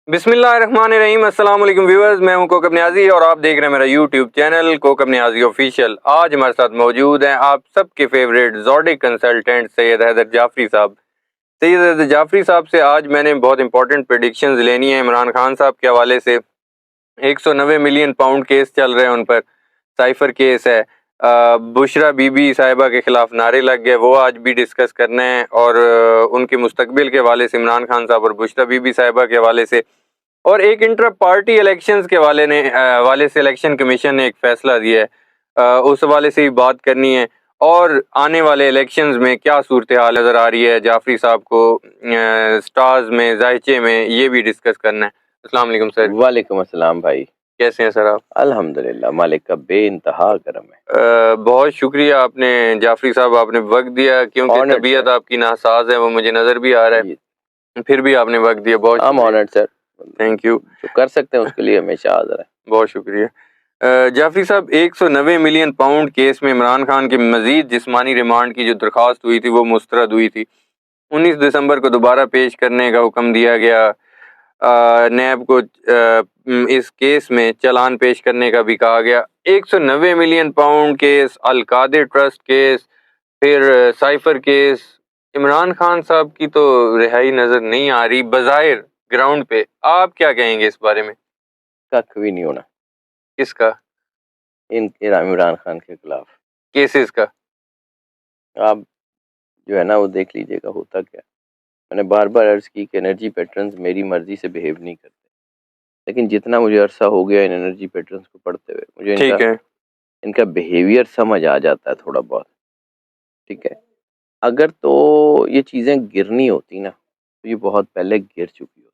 बिस्मिल्लाहिर्रहमानिर्रहीम। अस्सलाम वालेकुम व्यूअर्स, मैं हूं कोकब नियाजी और आप देख रहे हैं मेरा YouTube channel Kaukab Niazi official. आज हमारे साथ मौजूद हैं आप सबके favourite zodiac consultant Syed Haider Jafri साहब। सैयद हैदर जाफरी साहब से आज मैंने बहुत इंपॉर्टेंट प्रेडिक्शंस लेनी है इमरान खान साहब के हवाले से। 190 मिलियन पाउंड केस चल रहे हैं उन पर, साइफर केस है। बुशरा बीबी साहिबा के खिलाफ नारे लग गए, वो आज भी डिस्कस करना है। और उनके मुस्तकबिल के हवाले से इमरान खान साहब और बुशरा बीबी साहिबा के हवाले से, और एक इंटर पार्टी इलेक्शंस के हवाले से इलेक्शन कमीशन ने एक फैसला दिया है, उस हवाले से भी बात करनी है। और आने वाले इलेक्शंस में क्या सूरत हाल नज़र आ रही है जाफरी साहब को, स्टार्स में, जायचे में, ये भी डिस्कस करना है। अस्सलाम वालेकुम सर। वालेकुम अस्सलाम भाई। कैसे हैं सर आप? अल्हम्दुलिल्लाह, मालिक का बेइंतहा करम है। बहुत शुक्रिया आपने जाफरी साहब, आपने वक्त दिया, क्योंकि ऑनर्ड तबीयत सर। आपकी नासाज है, वो मुझे नज़र भी आ रहा जी, है, फिर भी आपने वक्त दिया, बहुत हम शुक्रिया। Honoured sir. Thank you. जो कर सकते हैं उसके लिए हमेशा हाजिर है। बहुत शुक्रिया। जाफरी साहब, 190 मिलियन पाउंड केस में इमरान खान की मजीद जिस्मानी रिमांड की जो दरख्वास्त हुई थी वो मुस्तरद हुई थी। 19 दिसंबर को दोबारा पेश करने का हुक्म दिया गया। नैब को इस केस में चालान पेश करने का भी कहा गया। 190 million pound case, Al-Qadir trust case, फिर साइफर केस। इमरान खान साहब की तो रिहाई नजर नहीं आ रही बज़ाहिर ग्राउंड पे। आप क्या कहेंगे इस बारे में? कख भी नहीं होना किसका? इन इमरान खान के खिलाफ। केसेस का? आप जो है ना वो देख लीजिएगा होता क्या। मैंने बार बार अर्ज की कि एनर्जी पैटर्न्स मेरी मर्जी से बिहेव नहीं करते, लेकिन जितना मुझे अरसा हो गया इन एनर्जी पैटर्न्स को पढ़ते हुए, मुझे ठीक इनका है। इनका बिहेवियर समझ आ जाता है थोड़ा बहुत। ठीक है, अगर तो ये चीज़ें गिरनी होती ना तो ये बहुत पहले गिर चुकी होती।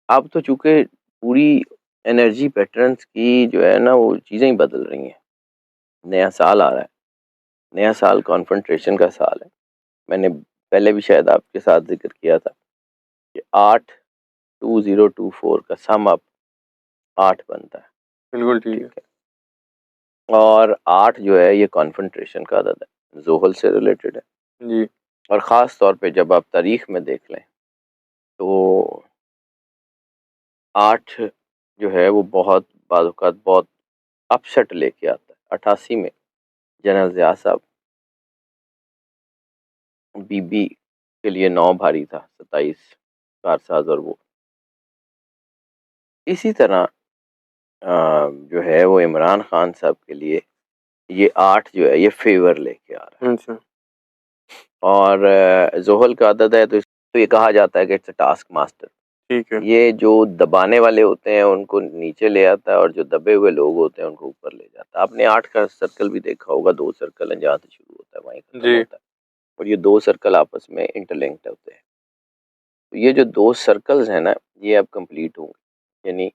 अब तो चूंकि पूरी एनर्जी पैटर्न्स की जो है ना वो चीज़ें ही बदल रही हैं। नया साल आ रहा है, नया साल कॉन्फ्रंट्रेशन का साल है। मैंने पहले भी शायद आपके साथ जिक्र किया था कि 8 2024 का सम अप 8 बनता है। बिल्कुल ठीक ठीक है। है, और 8 जो है ये कॉन्फ्रंट्रेशन का अदद है, जोहल से रिलेटेड है। जी। और ख़ास तौर पे जब आप तारीख में देख लें तो 8 जो है वो बहुत बाज़ औक़ात बहुत अपसेट लेके आता है। 88 में जनरल ज़िया साहब बीबी के लिए 9 भारी था, 27 कारसाज और वो। इसी तरह जो है वो इमरान खान साहब के लिए ये 8 जो है ये फ़ेवर लेके आ रहा है। अच्छा। और ज़ोहल का अदद है तो इसको ये कहा जाता है कि इट्स अ टास्क मास्टर। ठीक है। ये जो दबाने वाले होते हैं उनको नीचे ले आता है और जो दबे हुए लोग होते हैं उनको ऊपर ले जाता है। आपने 8 का सर्कल भी देखा होगा, 2 सर्कल हैं, जहाँ से शुरू होता है वहीं ख़त्म जी। होता है। और ये 2 सर्कल आपस में इंटरलिंक्ड होते हैं। तो ये जो 2 सर्कल्स हैं ना, ये अब कंप्लीट होंगे। यानी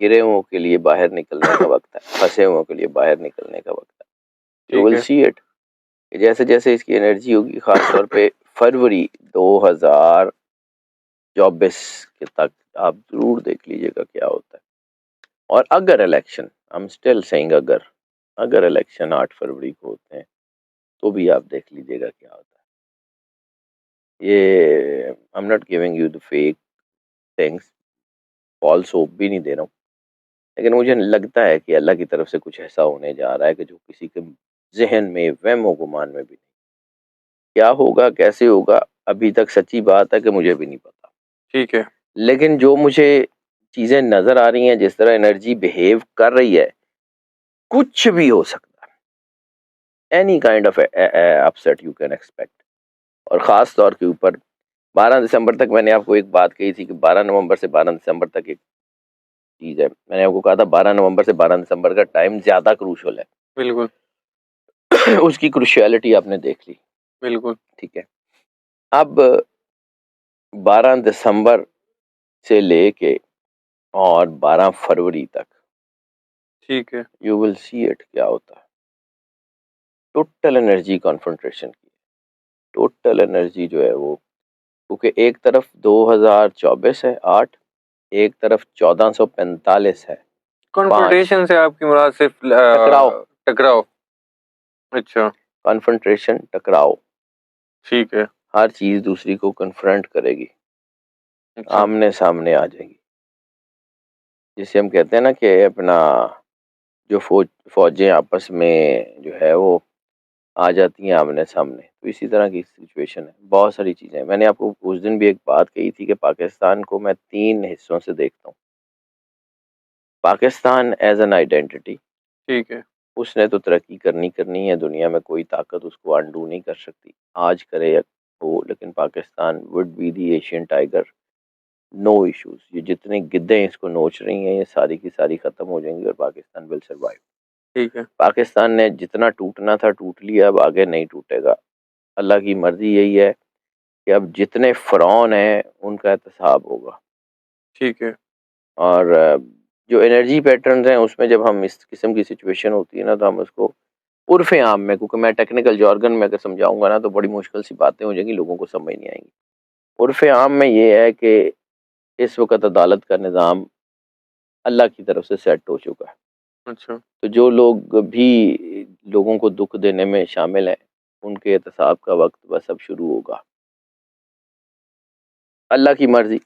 गिरे हुओं के लिए बाहर निकलने का वक़्त है, फँसे हुओं के लिए बाहर निकलने का वक़्त है। यू ठीक विल है। See it. जैसे-जैसे इसकी एनर्जी होगी, ख़ास तौर पे फरवरी 2024 के तक आप ज़रूर देख लीजिएगा क्या होता है। और अगर election, I am still saying अगर इलेक्शन 8 फरवरी को होते हैं, तो भी आप देख लीजिएगा क्या होता है। ये I am not giving you the fake things, false hope भी नहीं दे रहा हूँ। लेकिन मुझे लगता है कि अल्लाह की तरफ से कुछ ऐसा होने जा रहा है कि जो किसी के ज़हन में, वहम-ओ-गुमान में भी नहीं। क्या होगा, कैसे होगा, अभी तक सच्ची बात है कि मुझे भी नहीं पता। ठीक है। लेकिन जो मुझे चीज़ें नज़र आ रही हैं, जिस तरह एनर्जी बिहेव कर रही है, कुछ भी हो सकता है। Any kind of upset you can expect. और ख़ास तौर के ऊपर 12 दिसंबर तक मैंने आपको एक बात कही थी कि 12 नवंबर से 12 दिसंबर तक एक चीज़ है। मैंने आपको कहा था 12 नवंबर से 12 दिसंबर का टाइम ज़्यादा क्रूशियल है। बिल्कुल। उसकी क्रूशियलिटी आपने देख ली। बिल्कुल। ठीक है। अब 12 दिसंबर से लेके और 12 फरवरी तक ठीक है। यू विल सी इट क्या होता है। टोटल एनर्जी कॉन्सेंट्रेशन की, टोटल एनर्जी जो है वो, क्योंकि एक तरफ 2024 है 8, एक तरफ 1445 है 5। कॉन्फ्रोंटेशन से आपकी मुराद सिर्फ टकराव, टकराव? अच्छा। कॉन्फ्रंट्रेशन, टकराव। ठीक है। हर चीज़ दूसरी को कन्फ्रंट करेगी। अच्छा। आमने सामने आ जाएंगी, जिसे हम कहते हैं ना कि अपना जो फौजें आपस में जो है वो आ जाती हैं आमने सामने, तो इसी तरह की सिचुएशन है। बहुत सारी चीज़ें, मैंने आपको उस दिन भी एक बात कही थी कि पाकिस्तान को मैं 3 हिस्सों से देखता हूँ। पाकिस्तान एज़ एन आइडेंटिटी, ठीक है। उसने तो तरक्की करनी है, दुनिया में कोई ताकत उसको अनडू नहीं कर सकती। आज करे या हो, लेकिन Pakistan would be the Asian tiger, no issues. ये जितनी गिद्दें इसको नोच रही हैं, ये सारी की सारी ख़त्म हो जाएँगी और पाकिस्तान विल सर्वाइव। ठीक है। पाकिस्तान ने जितना टूटना था टूट लिया, अब आगे नहीं टूटेगा। अल्लाह की मर्ज़ी यही है कि अब जितने फ़िरौन हैं, उनका एहतसाब होगा। ठीक है। और जो एनर्जी पैटर्न्स हैं, उसमें जब हम इस किस्म की सिचुएशन होती है ना, तो हम उसको उर्फ़ आम में, क्योंकि मैं टेक्निकल जॉर्गन में अगर समझाऊँगा ना, तो बड़ी मुश्किल सी बातें हो जाएँगी, लोगों को समझ नहीं आएँगी। उर्फ़ आम में ये है कि इस वक़्त अदालत का निज़ाम अल्लाह की तरफ से सेट हो चुका है। अच्छा। तो जो लोग भी लोगों को दुःख देने में शामिल हैं, उनके एहतसाब का वक़्त बस अब शुरू होगा। अल्लाह की मर्ज़ी,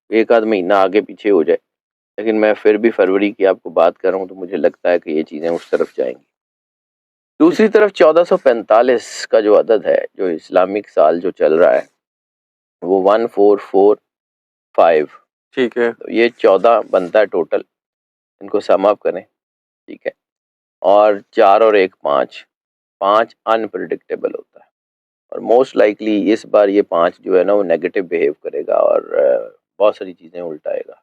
1 आध महीना आगे पीछे हो जाए, लेकिन मैं फिर भी फरवरी की आपको बात कर रहा हूँ, तो मुझे लगता है कि ये चीज़ें उस तरफ जाएँगी। दूसरी तरफ 1445 का जो अदद है, जो इस्लामिक साल जो चल रहा है, वो 1445, ठीक है। तो ये 14 बनता है टोटल, इनको सम अप करें, ठीक है? और 4 और 1 5, 5 अनप्रेडिक्टेबल होता है, और मोस्ट लाइकली इस बार ये 5 जो है ना, वो नेगेटिव बिहेव करेगा और बहुत सारी चीज़ें उल्टाएगा।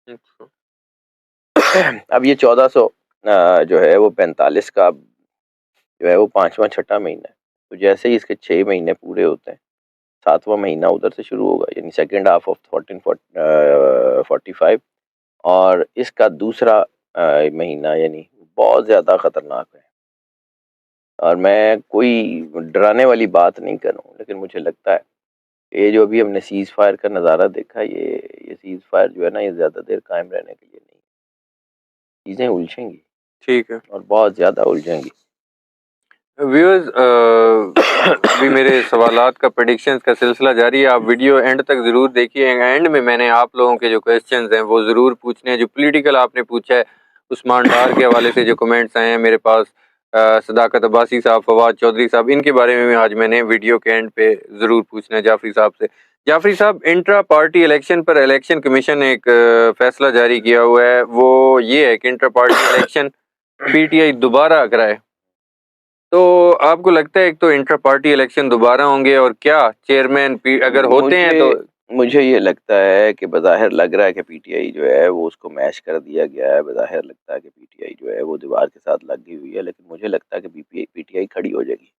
अच्छा। अब ये 1400 जो है वो 45 का जो है वो 5वां छठा महीना है। तो जैसे ही इसके 6 महीने पूरे होते हैं, 7वां महीना उधर से शुरू होगा, यानी सेकंड हाफ ऑफ 1445, और इसका दूसरा महीना यानी बहुत ज़्यादा ख़तरनाक है। और मैं कोई डराने वाली बात नहीं कर रहा हूँ, लेकिन मुझे लगता है ये जो अभी हमने सीज़ फायर का नज़ारा देखा, ये सीज़ फायर जो है ना, ये ज़्यादा देर कायम रहने के लिए नहीं। चीज़ें उलझेंगी ठीक है। और बहुत ज़्यादा उलझेंगी। व्यूअर्स, अभी मेरे सवालात का प्रेडिक्शंस का सिलसिला जारी है। आप वीडियो एंड तक ज़रूर देखिएगा। एंड में मैंने आप लोगों के जो क्वेश्चंस हैं वो ज़रूर पूछने हैं। जो पॉलिटिकल आपने पूछा है, उस्मान डार के हवाले से जो कमेंट्स आए हैं मेरे पास, सदाकत अब्बासी साहब, फवाद चौधरी साहब, इनके बारे में भी आज मैंने वीडियो के एंड पे ज़रूर पूछना है जाफरी साहब से। जाफरी साहब, इंट्रा पार्टी इलेक्शन पर इलेक्शन कमीशन ने एक फैसला जारी किया हुआ है। वो ये है कि इंट्रा पार्टी इलेक्शन पीटीआई दोबारा कराए। तो आपको लगता है एक तो इंटर पार्टी इलेक्शन दोबारा होंगे, और क्या चेयरमैन अगर होते हैं तो? मुझे ये लगता है कि बज़ाहिर लग रहा है कि पीटीआई जो है वो उसको मैश कर दिया गया है। बज़ाहिर लगता है कि पीटीआई जो है वो दीवार के साथ लगी हुई है, लेकिन मुझे लगता है कि पीटीआई खड़ी हो जाएगी।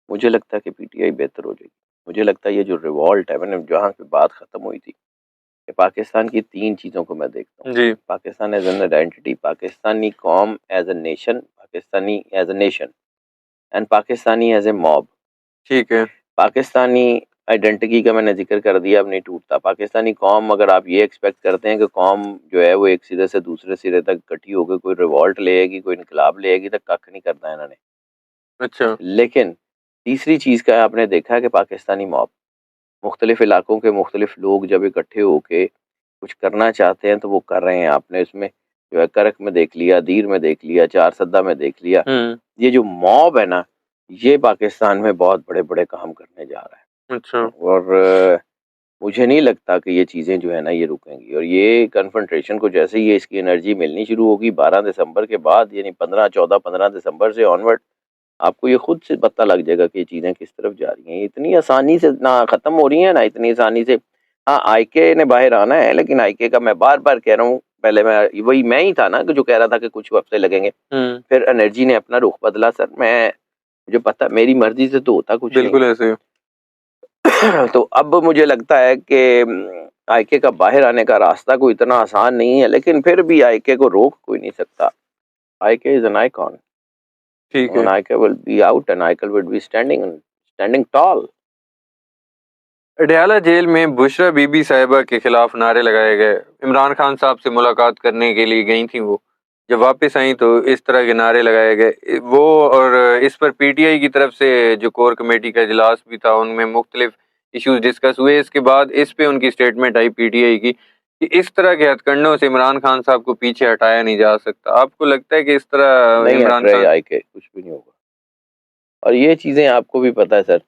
मुझे लगता है कि पीटीआई बेहतर हो जाएगी। मुझे लगता है ये जो रिवॉल्ट है, मैंने जहाँ पे बात ख़त्म हुई थी कि पाकिस्तान की 3 चीज़ों को मैं देखता हूँ। जी। Pakistan as an identity, Pakistani कौम as a nation, Pakistani as a nation, and Pakistani as a mob. ठीक है। पाकिस्तानी आइडेंटिटी का मैंने ज़िक्र कर दिया, अब नहीं टूटता। पाकिस्तानी कौम, अगर आप ये एक्सपेक्ट करते हैं कि कौम जो है वो एक सिरे से दूसरे सिरे तक इकट्ठी होकर कोई रिवॉल्ट ले आएगी, कोई इनकलाब ले आएगी, तो कख नहीं करना है इन्होंने। अच्छा। लेकिन तीसरी चीज़ का आपने देखा है कि पाकिस्तानी मॉब, मुख्तलिफ इलाकों के मुख्तलिफ लोग जब इकट्ठे होके कुछ करना चाहते हैं, तो वो कर रहे हैं। आपने इसमें जो है करक में देख लिया, दीर में देख लिया, चार सद्दा में देख लिया। ये जो मॉब है ना, ये पाकिस्तान में बहुत बड़े-बड़े काम करने जा रहा है। अच्छा। और मुझे नहीं लगता कि ये चीज़ें जो है ना ये रुकेंगी, और ये कन्फ्रंटेशन को जैसे ही ये इसकी एनर्जी मिलनी शुरू होगी 12 दिसंबर के बाद, यानी 15 दिसंबर से ऑनवर्ड, आपको ये खुद से पता लग जाएगा कि ये चीज़ें किस तरफ जा रही हैं। ये इतनी आसानी से ना ख़त्म हो रही हैं, ना इतनी आसानी से। हाँ, आईके ने बाहर आना है, लेकिन आईके का मैं बार-बार कह रहा हूँ, पहले मैं ही था ना कि जो कह रहा था कि कुछ हफ्ते लगेंगे। फिर एनर्जी ने अपना रुख बदला सर। मुझे पता, मेरी मर्ज़ी से तो होता कुछ नहीं। बिल्कुल ऐसे। तो अब मुझे लगता है कि आईके का बाहर आने का रास्ता कोई इतना आसान नहीं है, लेकिन फिर भी आईके को रोक कोई नहीं सकता। आईके इज़ एन आइकॉन, ठीक and है। IK will be out and IK will be standing tall. Adiala jail में बुशरा बीबी साहिबा के खिलाफ नारे लगाए गए। इमरान खान साहब से मुलाकात करने के लिए गई थी वो, जब वापस आई तो इस तरह के नारे लगाए गए वो। और इस पर पीटीआई की तरफ से जो कोर कमेटी का इजलास भी था, उनमें मुख्तलिफ इश्यूज डिस्कस हुए। इसके बाद इस पे उनकी स्टेटमेंट आई पीटीआई की कि इस तरह के हथकंडों से इमरान खान साहब को पीछे हटाया नहीं जा सकता। आपको लगता है कि इस तरह नहीं हट इमरान रहे खान? आई के, कुछ भी नहीं होगा। और ये चीज़ें आपको भी पता है सर,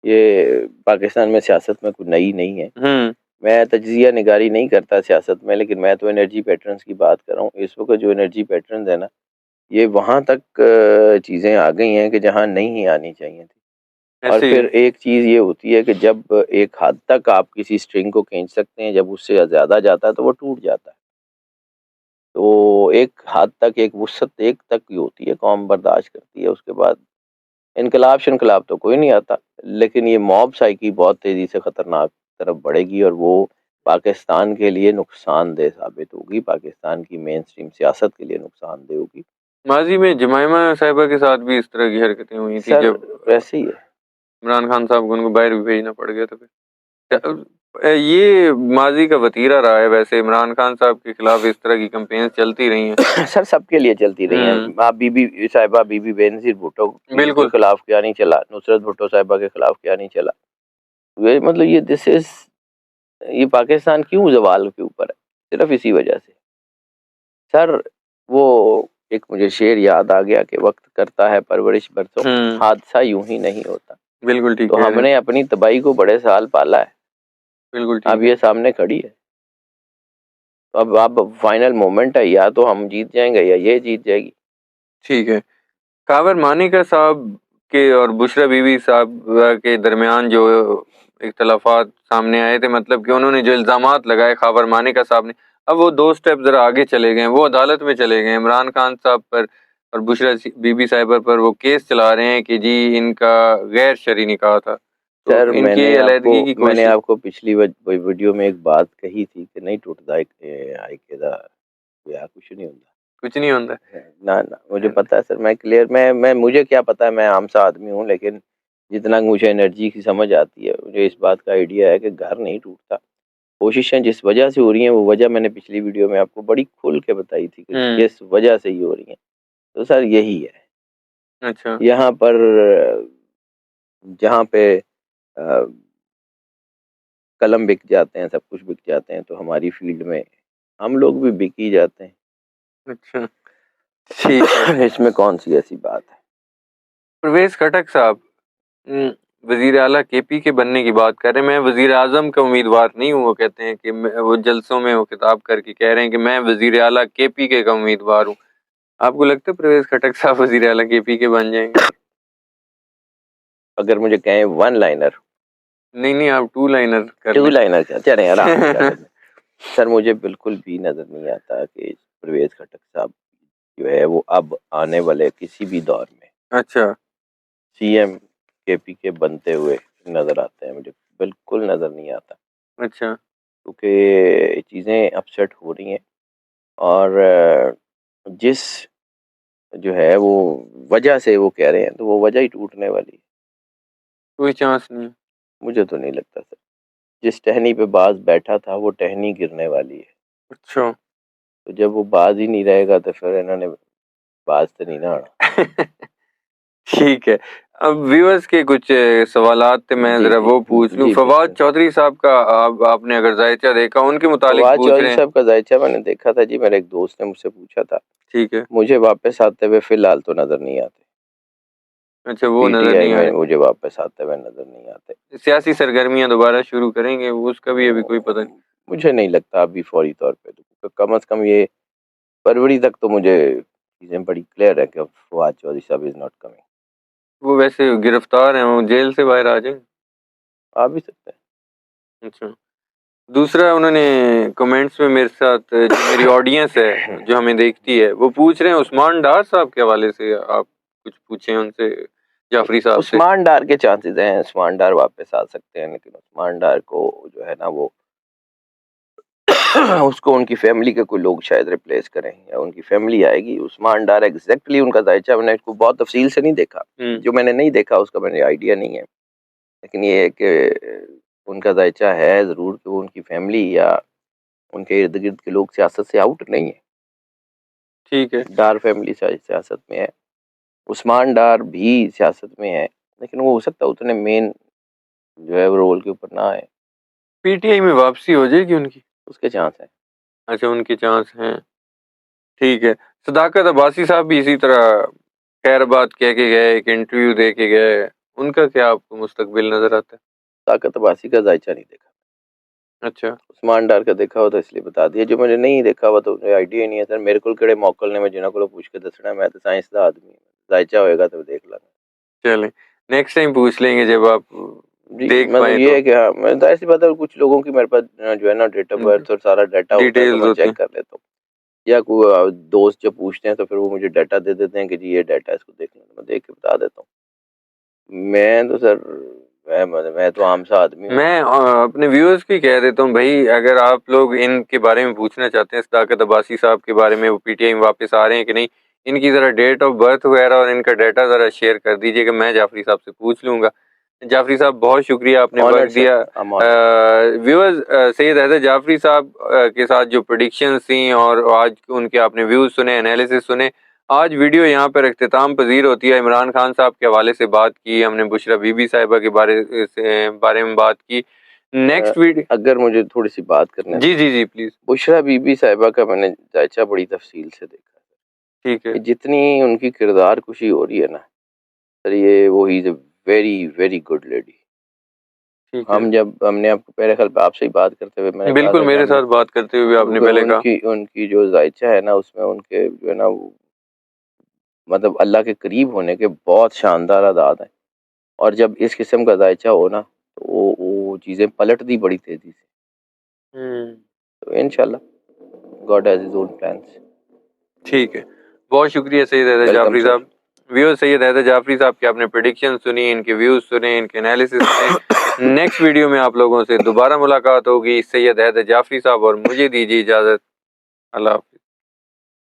ये पाकिस्तान में सियासत में कुछ नई नहीं है। मैं तज्जिया निगारी नहीं करता सियासत में, लेकिन मैं तो एनर्जी पैटर्न्स की बात कर रहा हूँ। इस वक्त जो एनर्जी पैटर्न्स है ना, ये वहाँ तक चीज़ें आ गई हैं कि जहाँ नहीं आनी चाहिए थी। और ऐसे ही फिर है। एक चीज़ ये होती है कि जब एक हद तक आप किसी स्ट्रिंग को खींच सकते हैं, जब उससे ज़्यादा जाता है तो वो टूट जाता है। तो एक हद तक, एक वुसअत एक तक की होती है, कौम बर्दाश्त करती है। उसके बाद इनकलाब शिनकलाब तो कोई नहीं आता, लेकिन ये मॉब साइकी बहुत तेज़ी से ख़तरनाक तरफ बढ़ेगी और वो पाकिस्तान के लिए नुकसानदेह साबित होगी, पाकिस्तान की मेन स्ट्रीम सियासत के लिए नुकसानदेह होगी। माजी में जमाइमा साहिबा के साथ भी इस तरह की हरकतें हुई थी, सर जब वैसे ही है। इमरान खान साहब को उनको बाहर भी भेजना पड़ गया था। फिर ये माजी का वतीरा रहा है वैसे, इमरान खान साहब के खिलाफ इस तरह की कंपेन चलती रही हैं। सर सबके लिए चलती रही हैं। आप बीबी साहिबा, बीबी बेनज़ीर भुट्टो के बिल्कुल। खिलाफ क्या नहीं चला, नुसरत भुट्टो साहिबा के खिलाफ क्या नहीं चला। वे मतलब ये दिस इज, ये पाकिस्तान क्यों ज़वाल के ऊपर है, सिर्फ इसी वजह से। सर वो एक मुझे शेर याद आ गया कि वक्त करता है परवरिश बरसों, हादसा यूं ही नहीं होता। बिल्कुल ठीक तो कह रहे हैं। हमने अपनी तबाही को बड़े साल पाला है, बिल्कुल ठीक अब है। ये सामने खड़ी है। अब फाइनल मोमेंट है, या तो हम जीत जाएंगे या ये जीत जाएगी। ठीक है। कावर मानिका साहब के और बुशरा बीवी साहब के दरमियान जो इख्तलाफात सामने आए थे, मतलब कि उन्होंने जो इल्ज़ामात लगाए खावर मानिका साहब ने, अब वो 2 स्टेप ज़रा आगे चले गए हैं, वो अदालत में चले गए हैं। इमरान खान साहब पर और बुशरा बीबी साहिबा पर वो केस चला रहे हैं कि जी इनका गैर शरई निकाह था, तो सर इनकी अलहदगी की मैंने कोशिश। आपको पिछली वीडियो में एक बात कही थी कि नहीं टूटता आई के दा या कुछ नहीं होता। कुछ नहीं होता। ना ना, मुझे पता है सर, मैं क्लियर, मैं मुझे क्या पता है, मैं आम सा आदमी हूँ, लेकिन जितना मुझे एनर्जी की समझ आती है, मुझे इस बात का आइडिया है कि घर नहीं टूटता। कोशिशें जिस वजह से हो रही हैं, वो वजह मैंने पिछली वीडियो में आपको बड़ी खुल के बताई थी कि जिस वजह से ये हो रही हैं, तो सर यही है। अच्छा। यहाँ पर जहाँ पे कलम बिक जाते हैं, सब कुछ बिक जाते हैं, तो हमारी फील्ड में हम लोग भी बिक ही जाते हैं। अच्छा, ठीक है। इसमें कौन सी ऐसी बात है। परवेज खटक साहब वजीर आला केपी के बनने की बात कर रहे हैं। मैं वजीर आजम का उम्मीदवार नहीं हूँ, वो कहते हैं कि वो जलसों में वो खिताब करके कह रहे हैं कि मैं वजीर आला केपी के का उम्मीदवार हूँ। आपको लगता है परवेज खटक साहब वजीर आला केपी के बन जाएंगे? अगर मुझे कहें वन लाइनर, नहीं नहीं, आप 2 लाइनर कर टू लें। लाइनर चले आराम से कर लें। सर मुझे बिल्कुल भी नजर नहीं आता कि परवेज खटक साहब जो है वो अब आने वाले किसी भी दौर में अच्छा। सीएम केपी के बनते हुए नजर आते हैं, मुझे बिल्कुल नजर नहीं आता, अच्छा। क्योंकि चीज़ें अपसेट हो रही हैं। और जिस जो है वो वजह से वो कह रहे हैं, तो वो वजह ही टूटने वाली है। कोई चांस नहीं है। मुझे तो नहीं लगता सर, जिस टहनी पे बाज बैठा था वो टहनी गिरने वाली है। अच्छा। तो जब वो बाज ही नहीं रहेगा तो फिर इन्होंने बाज तो नहीं ना आना। ठीक है। अब व्यूअर्स के कुछ सवालात थे, मैं जी जरा जी वो पूछ लूं। जी फवाद बिल्कुल। चौधरी साहब का आपने अगर जायचा देखा, उनके मुतालिक फवाद पूछ चौधरी रहे हैं। साहब का जायचा मैंने देखा था जी, मेरे एक दोस्त ने मुझसे पूछा था। ठीक है। मुझे वापस आते हुए फिलहाल तो नजर नहीं आते, अच्छा, वो नजर पीटीआई नहीं में आए। मुझे वापस आते हुए नजर नहीं आते। सियासी सरगर्मियां दोबारा शुरू करेंगे, उसका भी अभी कोई पता नहीं। मुझे नहीं लगता अभी फौरी तौर पे, तो कम से कम ये फरवरी तक तो मुझे चीज़ें बड़ी क्लियर है कि फवाद चौधरी साहब इज नॉट कमिंग। वो वैसे गिरफ्तार हैं, वो जेल से बाहर आ जाए। आ भी सकते हैं। अच्छा। दूसरा, उन्होंने कमेंट्स में मेरे साथ, जो मेरी ऑडियंस है जो हमें देखती है, वो पूछ रहे हैं उस्मान डार साहब के हवाले से आप कुछ पूछें उनसे, जाफरी साहब से। उस्मान डार के चांसेस हैं, उस्मान डार वापस आ सकते हैं, लेकिन उस्मान डार को जो है ना वो उसको उनकी फैमिली के कोई लोग शायद रिप्लेस करें, या उनकी फैमिली आएगी। उस्मान डार एग्जैक्टली उनका जायचा मैंने इसको बहुत तफसील से नहीं देखा, जो मैंने नहीं देखा उसका मैंने आइडिया नहीं है, लेकिन ये है कि उनका जायचा है ज़रूर कि वो उनकी फैमिली या उनके इर्द गिर्द के लोग सियासत से आउट नहीं है। ठीक है। डार फैमिली सियासत में है, उस्मान डार भी सियासत में है, लेकिन वो हो सकता है उतने मेन जो है वो रोल के ऊपर ना आए, पीटीआई में वापसी हो जाएगी उनकी? उसके चांस है। अच्छा, उनके चांस हैं। ठीक है। सदाकत अब्बासी साहब भी इसी तरह खैरबाद कह के गए, एक इंटरव्यू दे के गए, उनका क्या आपको मुस्तकबिल नजर आता है? ताकत अब्बासी का जायचा नहीं देखा, अच्छा। उस्मान डार का देखा हो तो इसलिए बता दिया, जो मैंने नहीं देखा हुआ तो मुझे आइडिया ही नहीं है सर। मेरे को केड़े मौकल ने मैं जिन्हों को पूछ के दसना, मैं तो साइंस का आदमी हूं, जायचा होएगा तो देख लांगा। चलें, नेक्स्ट टाइम पूछ लेंगे जब आप जी, देख मतलब पाए ये तो। है कि हाँ, मैं जाहिर सी बात है कुछ लोगों की मेरे पास जो है ना डेट ऑफ बर्थ और सारा डाटा होता है तो डिटेल्स मैं होती चेक हैं। कर लेता हूँ। या कोई दोस्त जब पूछते हैं तो फिर वो मुझे डाटा दे देते हैं कि जी ये डाटा है, इसको देख लें, तो मैं देख के बता देता हूँ। मैं तो सर मैं तो आम सा आदमी हूँ। मैं अपने व्यूअर्स को ही कह देता हूँ भाई, अगर आप लोग इनके बारे में पूछना चाहते हैं, सदाकत अब्बासी साहब के बारे में, वो पीटीआई में वापस आ रहे हैं कि नहीं, इनकी ज़रा डेट ऑफ बर्थ वगैरह और इनका डाटा ज़रा शेयर कर दीजिएगा, मैं जाफरी साहब से पूछ लूँगा। जाफरी साहब बहुत शुक्रिया, आपने ऑनर्ड वक्त सर, दिया। I am honoured. Viewers, Syed Haider Jafri साहब के साथ जो प्रेडिक्शंस थी और आज उनके आपने व्यूज़ सुने, एनालिसिस सुने, आज वीडियो यहाँ पर इख्तिताम पजीर होती है। इमरान खान साहब के हवाले से बात की हमने, बुशरा बीबी साहिबा के बारे में बात की। नेक्स्ट वीडियो, अगर मुझे थोड़ी सी बात करने जी दें, जी जी प्लीज। बुशरा बीबी साहिबा का मैंने जायचा बड़ी तफसील से देखा ठीक है। कि जितनी उनकी किरदार कुशी हो रही है ना सर, ये वो he is a very very good lady. ठीक है। हम जब हमने आपको पहले कल आपसे ही बात करते हुए मैंने कहा बिल्कुल, था कि मेरे हमने साथ बात करते हुए आपने वो पहले कहा। उनकी उनकी जो जायचा है ना उसमें उनके जो है ना वो मतलब अल्लाह के करीब होने के बहुत शानदार आदात हैं। और जब इस किस्म का जायचा हो ना तो वो चीज़ें पलट दी बड़ी तेजी से। हम्म। तो इंशाल्लाह God has his own plans. ठीक है, बहुत शुक्रिया सैयद हैदर वेलकम जाफरी सर। साहब। व्यूअर्स, सैयद हैदर जाफरी साहब की आपने प्रेडिक्शन सुनी, इनके व्यूज सुने, इनके एनालिसिस सुने। नेक्स्ट वीडियो में आप लोगों से दोबारा मुलाकात होगी। सैयद हैदर जाफरी साहब और मुझे दीजिए इजाजत। अल्लाह हाफिज।